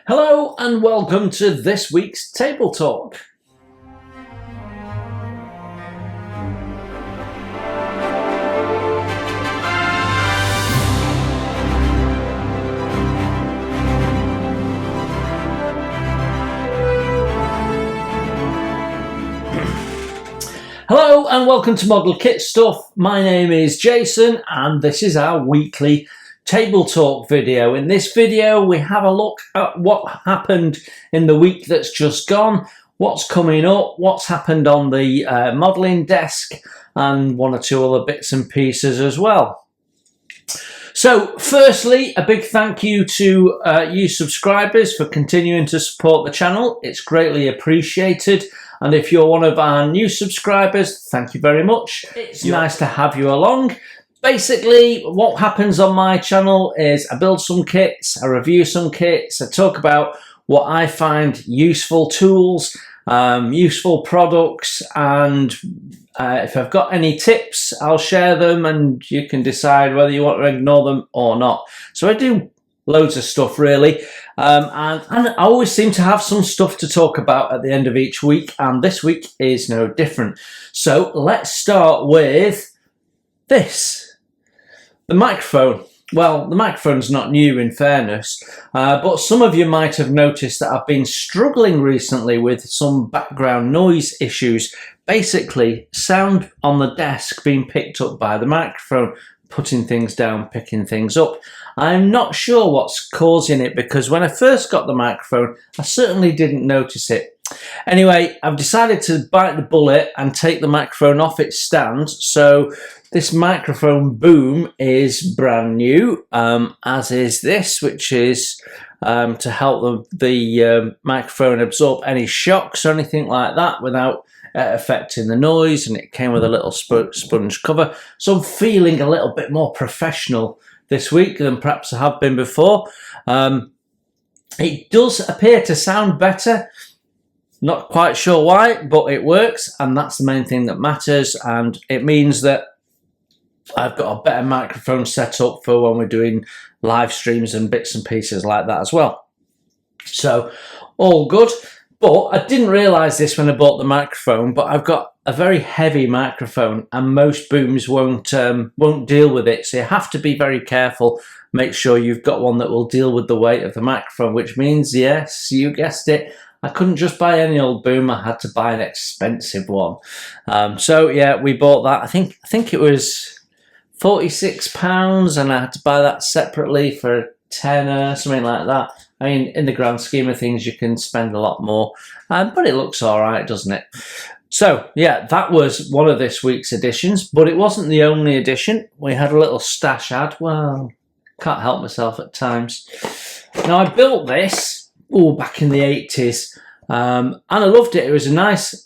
Hello and welcome to this week's Table Talk. Hello and welcome to Model Kit Stuff. My name is Jason and this is our weekly Table Talk video. In this video we have a look at what happened in the week that's just gone, what's coming up, what's happened on the modelling desk, and one or two other bits and pieces as well. So firstly, a big thank you to you subscribers for continuing to support the channel. It's greatly appreciated. And if you're one of our new subscribers, thank you very much. It's nice to have you along. Basically, what happens on my channel is I build some kits, I review some kits, I talk about what I find useful tools, useful products, and if I've got any tips, I'll share them and you can decide whether you want to ignore them or not. So I do loads of stuff really, and I always seem to have some stuff to talk about at the end of each week, and this week is no different. So let's start with this. The microphone. Well, the microphone's not new in fairness, but some of you might have noticed that I've been struggling recently with some background noise issues. Basically, sound on the desk being picked up by the microphone, putting things down, picking things up. I'm not sure what's causing it because when I first got the microphone, I certainly didn't notice it. Anyway, I've decided to bite the bullet and take the microphone off its stand. So this microphone boom is brand new, as is this, which is to help the microphone absorb any shocks or anything like that without affecting the noise, and it came with a little sponge cover. So I'm feeling a little bit more professional this week than perhaps I have been before. It does appear to sound better. Not quite sure why, but it works, and that's the main thing that matters, and it means that I've got a better microphone set up for when we're doing live streams and bits and pieces like that as well. So all good. But I didn't realise this when I bought the microphone, but I've got a very heavy microphone and most booms won't deal with it. So you have to be very careful. Make sure you've got one that will deal with the weight of the microphone, which means, yes, you guessed it, I couldn't just buy any old boom. I had to buy an expensive one. So yeah, we bought that. I think it was £46, and I had to buy that separately for £10, something like that. I mean, in the grand scheme of things, you can spend a lot more, but it looks all right, doesn't it? So, yeah, that was one of this week's editions, but it wasn't the only edition. We had a little stash ad. Well, can't help myself at times. Now, I built this back in the 80s, and I loved it. It was a nice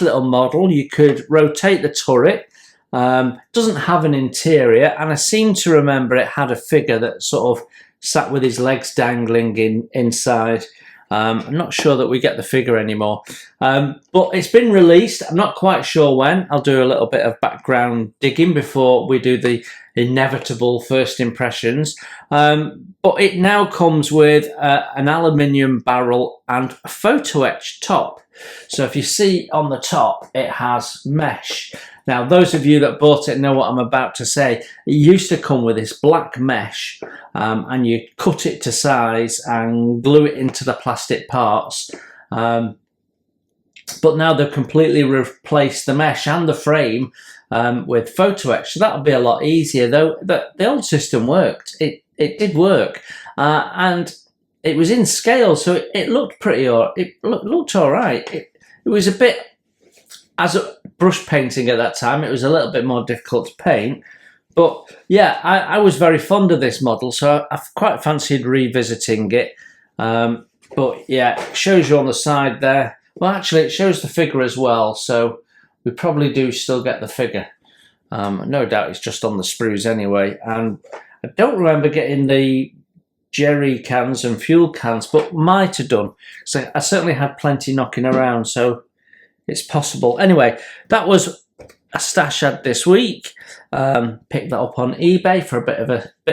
little model. You could rotate the turret. Doesn't have an interior, and I seem to remember it had a figure that sort of sat with his legs dangling inside. I'm not sure that we get the figure anymore, but it's been released. I'm not quite sure when. I'll do a little bit of background digging before we do the inevitable first impressions, but it now comes with an aluminium barrel and a photo etch top. So if you see on the top, it has mesh. Now, those of you that bought it know what I'm about to say. It used to come with this black mesh, and you cut it to size and glue it into the plastic parts. But now they've completely replaced the mesh and the frame with photo etch. So that'll be a lot easier, though. The old system worked. It did work, and it was in scale, so it looked pretty. It looked all right. It was a bit, as a brush painting at that time, it was a little bit more difficult to paint. But yeah, I was very fond of this model, so I quite fancied revisiting it. But yeah, it shows you on the side there. Well, actually, it shows the figure as well, so we probably do still get the figure. No doubt it's just on the sprues anyway. And I don't remember getting the jerry cans and fuel cans, but might have done. So I certainly had plenty knocking around, so it's possible. Anyway, that was a stash ad this week. Picked that up on eBay for a bit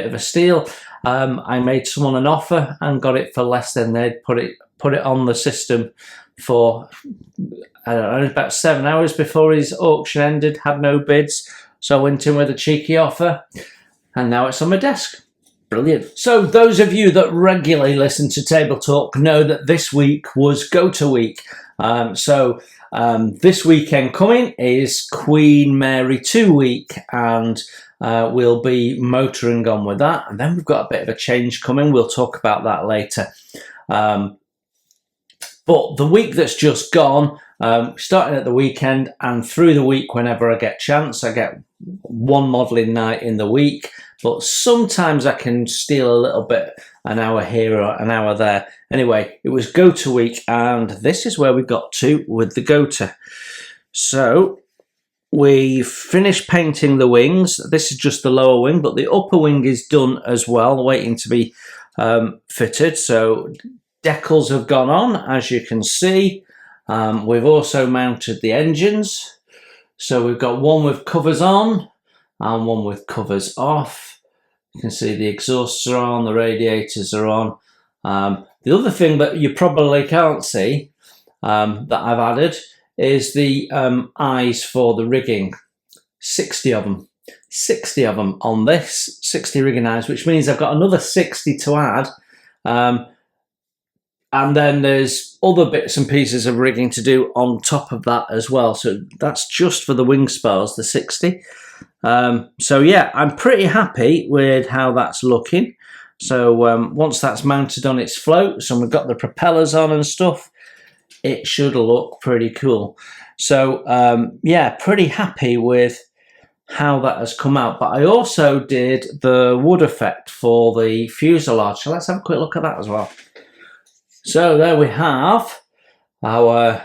of a steal. I made someone an offer and got it for less than they'd put it on the system for, I don't know, about 7 hours before his auction ended. Had no bids, so I went in with a cheeky offer, and now it's on my desk. Brilliant. So those of you that regularly listen to Table Talk know that this week was Go-To week. This weekend coming is Queen Mary 2 week, and we'll be motoring on with that. And then we've got a bit of a change coming. We'll talk about that later. But the week that's just gone, starting at the weekend and through the week whenever I get chance, I get one modelling night in the week, but sometimes I can steal a little bit, an hour here or an hour there. Anyway, it was Go-To week, and this is where we got to with the Go-To. So we finished painting the wings. This is just the lower wing, but the upper wing is done as well, waiting to be fitted. So decals have gone on, as you can see. We've also mounted the engines. So we've got one with covers on and one with covers off. You can see the exhausts are on, the radiators are on. The other thing that you probably can't see that I've added is the eyes for the rigging. 60 of them. 60 of them on this, 60 rigging eyes, which means I've got another 60 to add. And then there's other bits and pieces of rigging to do on top of that as well. So that's just for the wing spars, the 60. So yeah, I'm pretty happy with how that's looking. So once that's mounted on its floats and we've got the propellers on and stuff, it should look pretty cool. So yeah, pretty happy with how that has come out. But I also did the wood effect for the fuselage. So let's have a quick look at that as well. So there we have our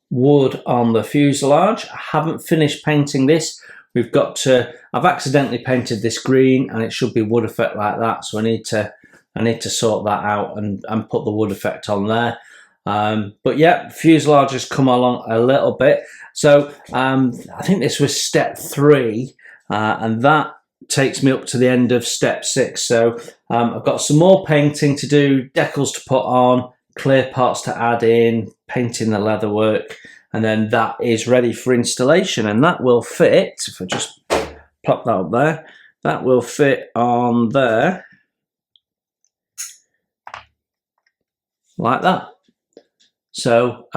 wood on the fuselage. I haven't finished painting this. I've accidentally painted this green, and it should be wood effect like that. So I need to sort that out and put the wood effect on there. But yeah, fuselage has come along a little bit. So I think this was step 3, and that takes me up to the end of step 6. So I've got some more painting to do, decals to put on, clear parts to add in, painting the leatherwork, and then that is ready for installation. And that will fit, if I just plop that up there, that will fit on there like that. So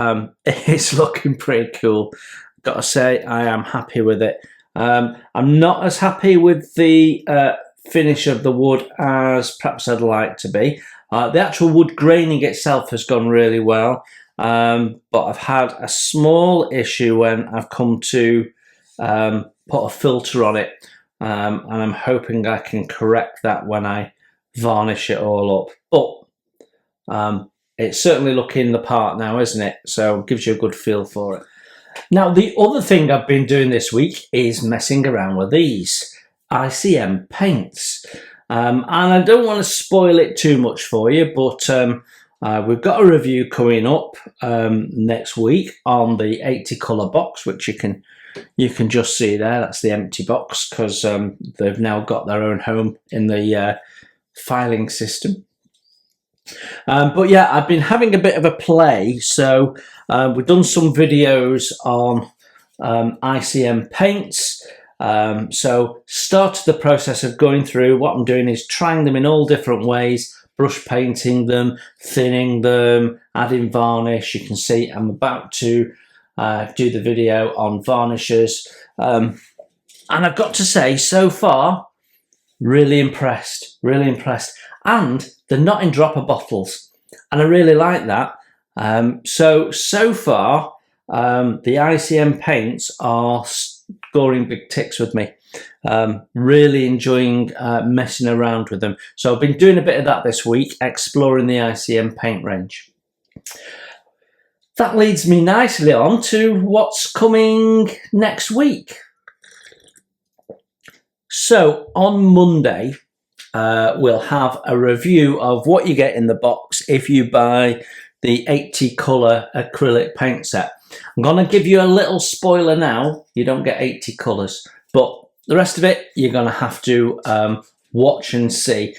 it's looking pretty cool. Got to say, I am happy with it. I'm not as happy with the finish of the wood as perhaps I'd like to be. The actual wood graining itself has gone really well, but I've had a small issue when I've come to put a filter on it, and I'm hoping I can correct that when I varnish it all up. But it's certainly looking the part now, isn't it? So it gives you a good feel for it. Now, the other thing I've been doing this week is messing around with these ICM paints. And I don't want to spoil it too much for you, but we've got a review coming up next week on the 80 colour box, which you can just see there. That's the empty box, because they've now got their own home in the filing system. But yeah, I've been having a bit of a play. So we've done some videos on ICM paints. So started the process of going through. What I'm doing is trying them in all different ways, brush painting them, thinning them, adding varnish. You can see I'm about to do the video on varnishes. And I've got to say, so far, really impressed, really impressed. And they're not in dropper bottles, and I really like that. So far, the ICM paints are scoring big ticks with me. Really enjoying messing around with them. So I've been doing a bit of that this week, exploring the ICM paint range. That leads me nicely on to what's coming next week. So on Monday, we'll have a review of what you get in the box if you buy the 80 colour acrylic paint set. I'm going to give you a little spoiler now. You don't get 80 colours, but the rest of it you're going to have to watch and see.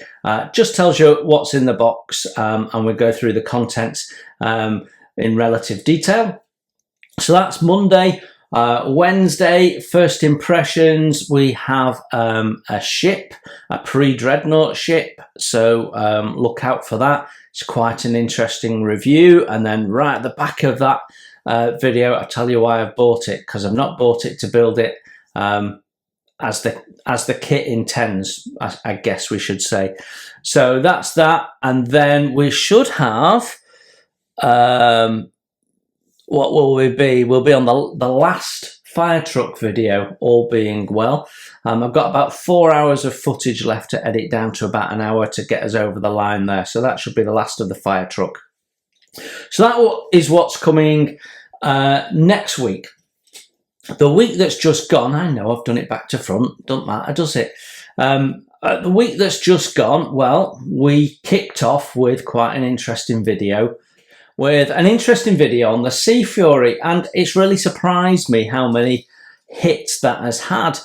Just tells you what's in the box, and we go through the contents in relative detail. So that's Monday. Wednesday, first impressions, we have a ship, a pre-dreadnought ship, so look out for that. It's quite an interesting review. And then right at the back of that video, I'll tell you why I've bought it, because I've not bought it to build it as the kit intends, I guess we should say. So that's that. And then we should have what will we be? We'll be on the last fire truck video, all being well. I've got about 4 hours of footage left to edit down to about an hour to get us over the line there. So that should be the last of the fire truck. So that is what's coming next week. The week that's just gone, I know I've done it back to front, don't matter, does it? The week that's just gone, well, we kicked off with quite an interesting video. On the Sea Fury, and it's really surprised me how many hits that has had,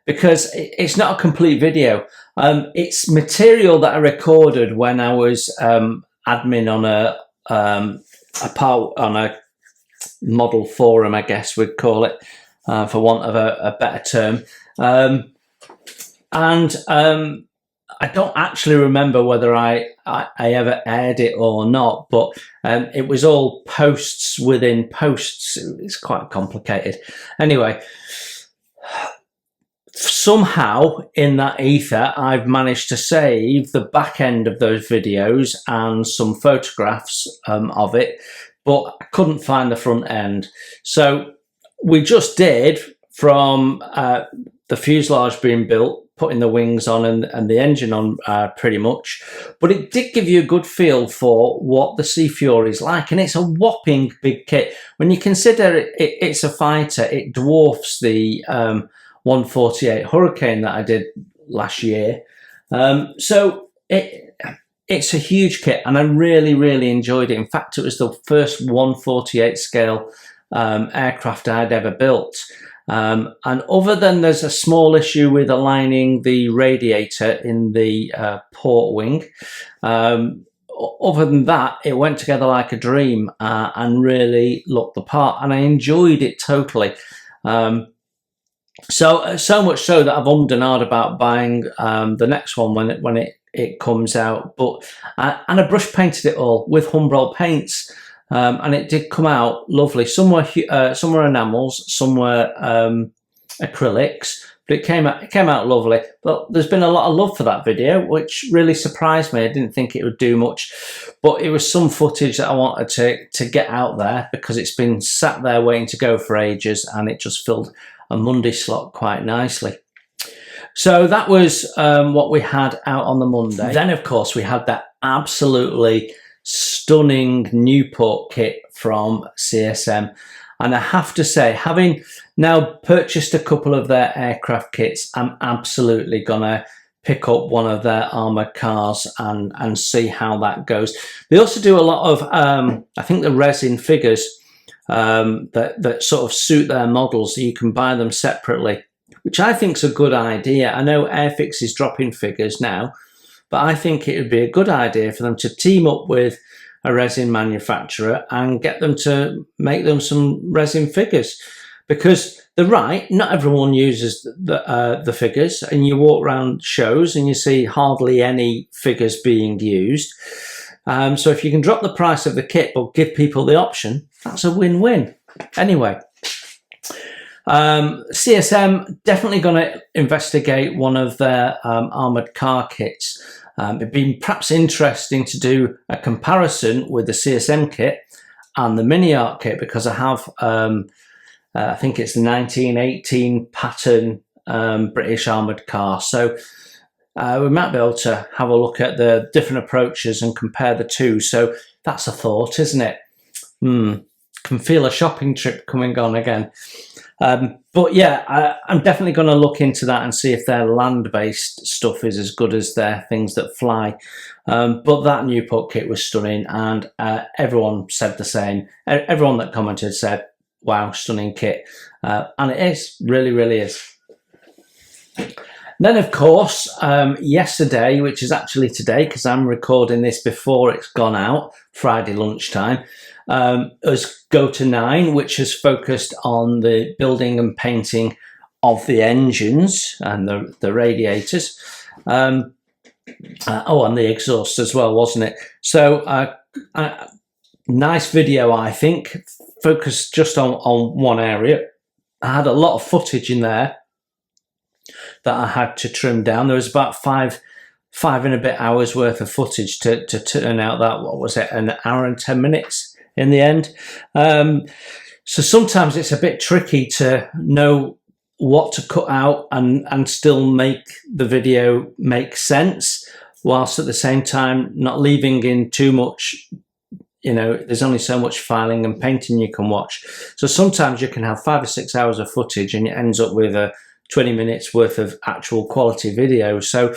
because it's not a complete video. It's material that I recorded when I was admin on a model forum, I guess we'd call it, for want of a better term. I don't actually remember whether I ever aired it or not, but it was all posts within posts. It's quite complicated. Anyway, somehow in that ether, I've managed to save the back end of those videos and some photographs of it, but I couldn't find the front end. So we just did from the fuselage being built, putting the wings on and the engine on pretty much, but it did give you a good feel for what the Sea Fury is like, and it's a whopping big kit. When you consider it's a fighter, it dwarfs the 148 Hurricane that I did last year. So it's a huge kit, and I really enjoyed it. In fact, it was the first 148 scale aircraft I'd ever built. And other than there's a small issue with aligning the radiator in the port wing, other than that, it went together like a dream and really looked the part, and I enjoyed it totally. So much so that I've ummed and ahed about buying the next one when it comes out. But and I brush painted it all with Humbrol paints. And it did come out lovely. Some were enamels, some were acrylics, but it came out lovely. But there's been a lot of love for that video, which really surprised me. I didn't think it would do much, but it was some footage that I wanted to get out there, because it's been sat there waiting to go for ages, and it just filled a Monday slot quite nicely. So that was what we had out on the Monday. Then, of course, we had that absolutely stunning Newport kit from CSM, and I have to say, having now purchased a couple of their aircraft kits, I'm absolutely gonna pick up one of their armoured cars and see how that goes. They also do a lot of I think the resin figures that sort of suit their models, so you can buy them separately, which I think is a good idea. I know Airfix is dropping figures now, but I think it would be a good idea for them to team up with a resin manufacturer and get them to make them some resin figures, because they're right, not everyone uses the figures, and you walk around shows and you see hardly any figures being used. So if you can drop the price of the kit but give people the option, that's a win-win. Anyway, CSM definitely going to investigate one of their armoured car kits. It'd be perhaps interesting to do a comparison with the CSM kit and the Mini Art kit, because I have, I think it's the 1918 pattern British armoured car. So we might be able to have a look at the different approaches and compare the two. So that's a thought, isn't it? Can feel a shopping trip coming on again. But yeah, I'm definitely going to look into that and see if their land-based stuff is as good as their things that fly. But that Newport kit was stunning, and everyone said the same. Everyone that commented said, wow, stunning kit. And it is, really is. And then, of course, yesterday, which is actually today, because I'm recording this before it's gone out, Friday lunchtime, was Go to 9, which has focused on the building and painting of the engines and the radiators. And the exhaust as well, wasn't it? So, nice video, I think, focused just on one area. I had a lot of footage in there that I had to trim down. There was about five and a bit hours worth of footage to turn out that, what was it, an hour and 10 minutes in the end. So sometimes it's a bit tricky to know what to cut out and still make the video make sense, whilst at the same time not leaving in too much. You know, there's only so much filing and painting you can watch. So sometimes you can have 5 or 6 hours of footage and it ends up with a 20 minutes worth of actual quality video. So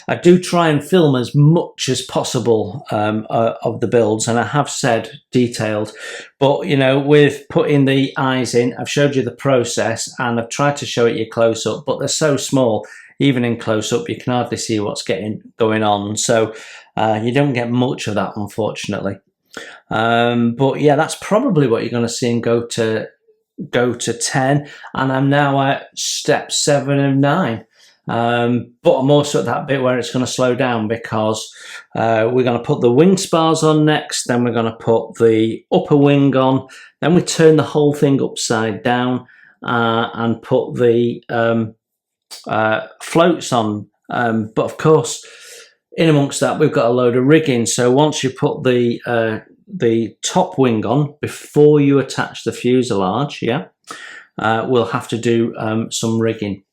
I do try and film as much as possible of the builds, and I have said detailed, but you know, with putting the eyes in, I've showed you the process and I've tried to show it you close up, but they're so small, even in close up, you can hardly see what's going on. So you don't get much of that, unfortunately. But yeah, that's probably what you're going to see in Go to 10, and I'm now at step 7 of 9. But I'm also at that bit where it's going to slow down, because we're going to put the wing spars on next, then we're going to put the upper wing on, then we turn the whole thing upside down and put the floats on. But of course, in amongst that, we've got a load of rigging. So once you put the top wing on, before you attach the fuselage, we'll have to do some rigging,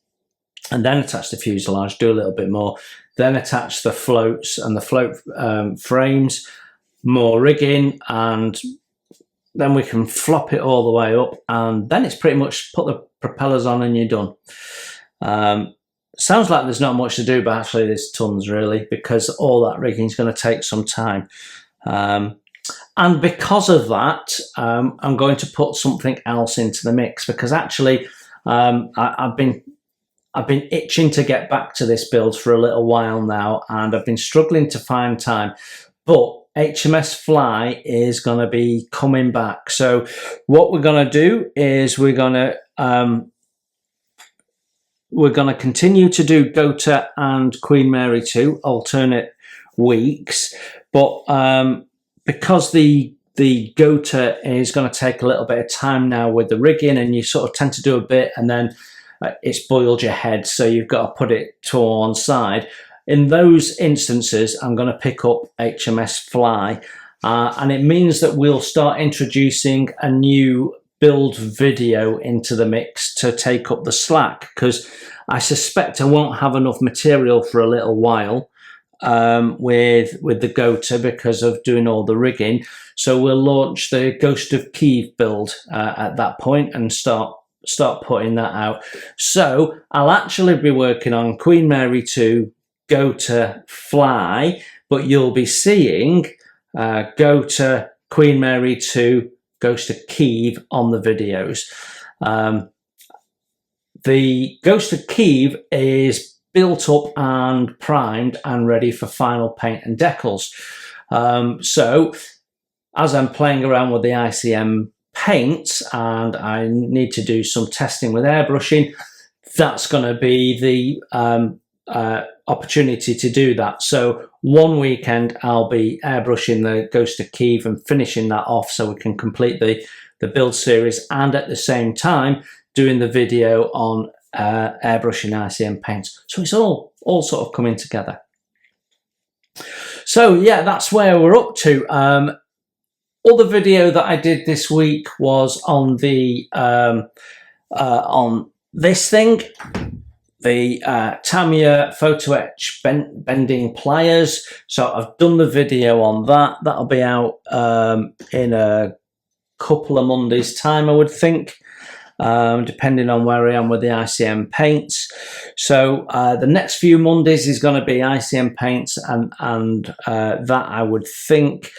and then attach the fuselage, do a little bit more, then attach the floats and the float frames, more rigging, and then we can flop it all the way up, and then it's pretty much put the propellers on and you're done. Sounds like there's not much to do, but actually there's tons, really, because all that rigging is going to take some time. And because of that, I'm going to put something else into the mix, because actually I've been itching to get back to this build for a little while now, and I've been struggling to find time. But HMS Fly is going to be coming back. So what we're going to do is we're going to continue to do Gota and Queen Mary 2 alternate weeks, but because the Gota is going to take a little bit of time now with the rigging, and you sort of tend to do a bit and then it's boiled your head, so you've got to put it to one side. In those instances, I'm going to pick up HMS Fly, and it means that we'll start introducing a new build video into the mix to take up the slack, because I suspect I won't have enough material for a little while with the Gota because of doing all the rigging. So we'll launch the Ghost of Kiev build at that point and start putting that out. So I'll actually be working on Queen Mary 2, Gota, Fly, but you'll be seeing Gota, Queen Mary 2, Ghost of Kiev on the videos. The Ghost of Kiev is built up and primed and ready for final paint and decals. So as I'm playing around with the ICM paints and I need to do some testing with airbrushing, that's going to be the opportunity to do that. So one weekend I'll be airbrushing the Ghost of Kiev and finishing that off so we can complete the build series, and at the same time doing the video on airbrushing ICM paints. So it's all sort of coming together. So yeah, that's where we're up to. Other video that I did this week was on the on this thing, the Tamiya photo etch bending pliers. So I've done the video on that. That'll be out in a couple of Mondays time, I would think, depending on where I am with the ICM paints. So the next few Mondays is going to be ICM paints and that, I would think.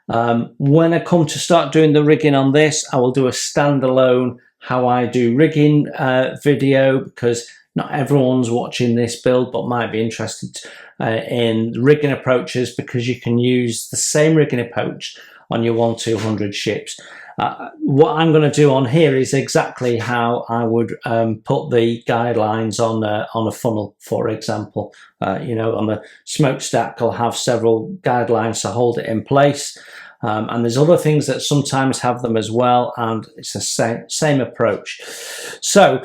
When I come to start doing the rigging on this, I will do a standalone how I do rigging video, because not everyone's watching this build, but might be interested in rigging approaches, because you can use the same rigging approach on your 1-200 ships. What I'm going to do on here is exactly how I would put the guidelines on a funnel, for example. You know, on the smokestack, I'll have several guidelines to hold it in place. And there's other things that sometimes have them as well, and it's the same approach. So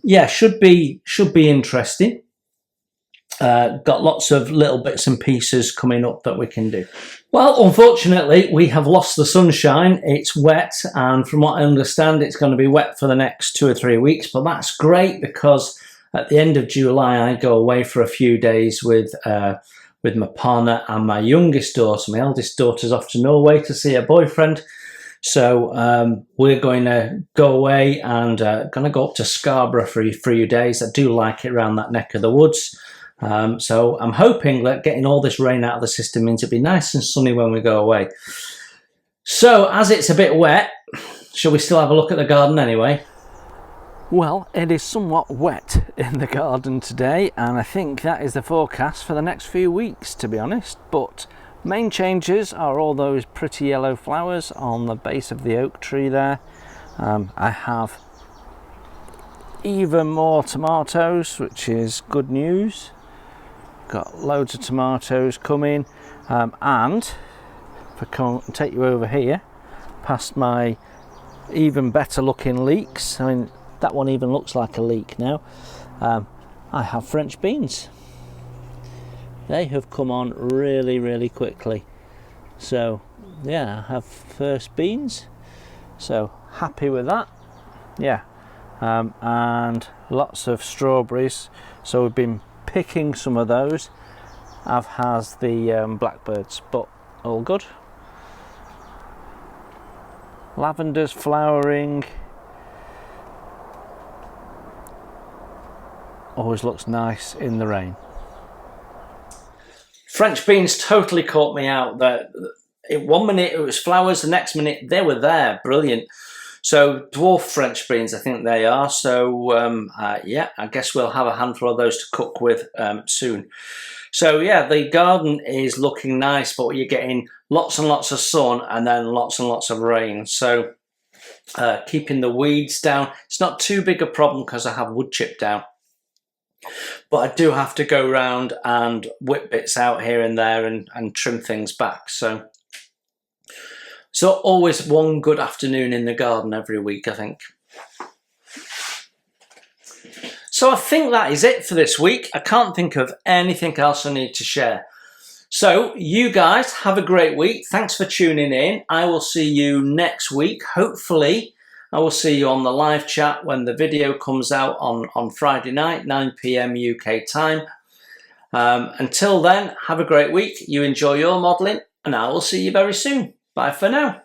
yeah, should be interesting. Got lots of little bits and pieces coming up that we can do. Well, unfortunately, we have lost the sunshine. It's wet, and from what I understand, it's going to be wet for the next 2 or 3 weeks. But that's great, because at the end of July, I go away for a few days with my partner and my youngest daughter. My eldest daughter's off to Norway to see her boyfriend. So we're going to go away and going to go up to Scarborough for a few days. I do like it around that neck of the woods. So I'm hoping that getting all this rain out of the system means it'll be nice and sunny when we go away. So as it's a bit wet, shall we still have a look at the garden anyway? Well, it is somewhat wet in the garden today, and I think that is the forecast for the next few weeks, to be honest. But main changes are all those pretty yellow flowers on the base of the oak tree there. I have even more tomatoes, which is good news. Got loads of tomatoes coming, and if I can take you over here past my even better looking leeks, I mean, that one even looks like a leek now. I have French beans. They have come on really quickly. So yeah, I have first beans, so happy with that. Yeah, and lots of strawberries, so we've been picking some of those, as has the blackbirds, but all good. Lavender's flowering. Always looks nice in the rain. French beans totally caught me out. That in 1 minute it was flowers, the next minute they were there. Brilliant. So dwarf French beans, I think they are. So yeah, I guess we'll have a handful of those to cook with soon. So yeah, the garden is looking nice, but you're getting lots and lots of sun and then lots and lots of rain. So keeping the weeds down. It's not too big a problem because I have wood chip down. But I do have to go round and whip bits out here and there and trim things back. So always one good afternoon in the garden every week, I think. So I think that is it for this week. I can't think of anything else I need to share. So you guys have a great week. Thanks for tuning in. I will see you next week. Hopefully I will see you on the live chat when the video comes out on Friday night, 9 PM UK time. Until then, have a great week. You enjoy your modelling, and I will see you very soon. Bye for now.